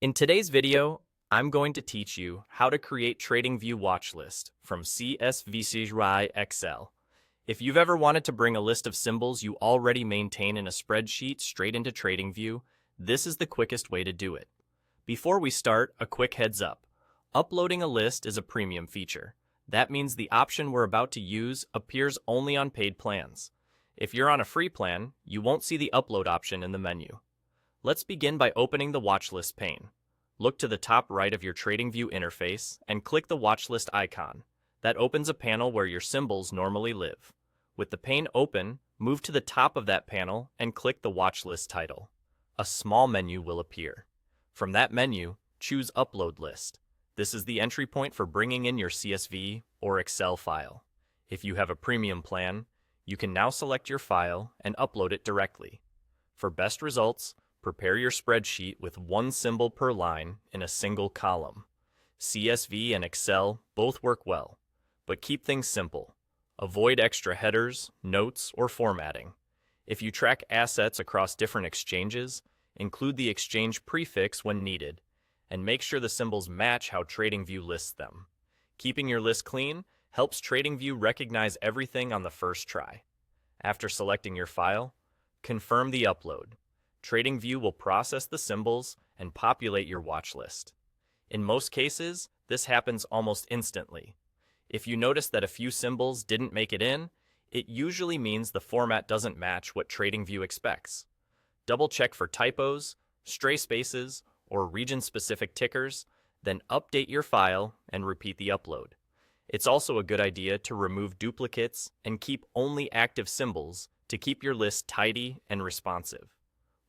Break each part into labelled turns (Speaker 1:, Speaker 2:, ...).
Speaker 1: In today's video, I'm going to teach you how to create TradingView Watchlist from CSV Excel. If you've ever wanted to bring a list of symbols you already maintain in a spreadsheet straight into TradingView, this is the quickest way to do it. Before we start, a quick heads up. Uploading a list is a premium feature. That means the option we're about to use appears only on paid plans. If you're on a free plan, you won't see the upload option in the menu. Let's begin by opening the Watchlist pane. Look to the top right of your TradingView interface and click the Watchlist icon. That opens a panel where your symbols normally live. With the pane open, move to the top of that panel and click the Watchlist title. A small menu will appear. From that menu, choose Upload List. This is the entry point for bringing in your CSV or Excel file. If you have a premium plan, you can now select your file and upload it directly. For best results, prepare your spreadsheet with one symbol per line in a single column. CSV and Excel both work well, but keep things simple. Avoid extra headers, notes, or formatting. If you track assets across different exchanges, include the exchange prefix when needed, and make sure the symbols match how TradingView lists them. Keeping your list clean helps TradingView recognize everything on the first try. After selecting your file, confirm the upload. TradingView will process the symbols and populate your watch list. In most cases, this happens almost instantly. If you notice that a few symbols didn't make it in, it usually means the format doesn't match what TradingView expects. Double-check for typos, stray spaces, or region-specific tickers, then update your file and repeat the upload. It's also a good idea to remove duplicates and keep only active symbols to keep your list tidy and responsive.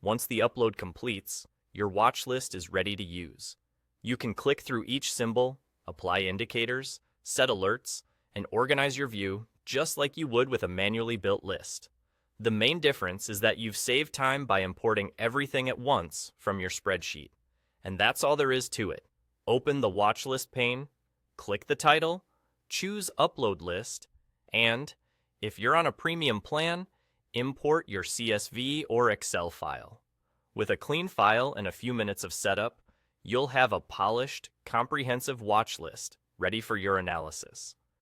Speaker 1: Once the upload completes, your watch list is ready to use. You can click through each symbol, apply indicators, set alerts, and organize your view just like you would with a manually built list. The main difference is that you've saved time by importing everything at once from your spreadsheet. And that's all there is to it. Open the watch list pane, click the title, choose Upload List, and, if you're on a premium plan, import your CSV or Excel file. With a clean file and a few minutes of setup, you'll have a polished, comprehensive watch list ready for your analysis.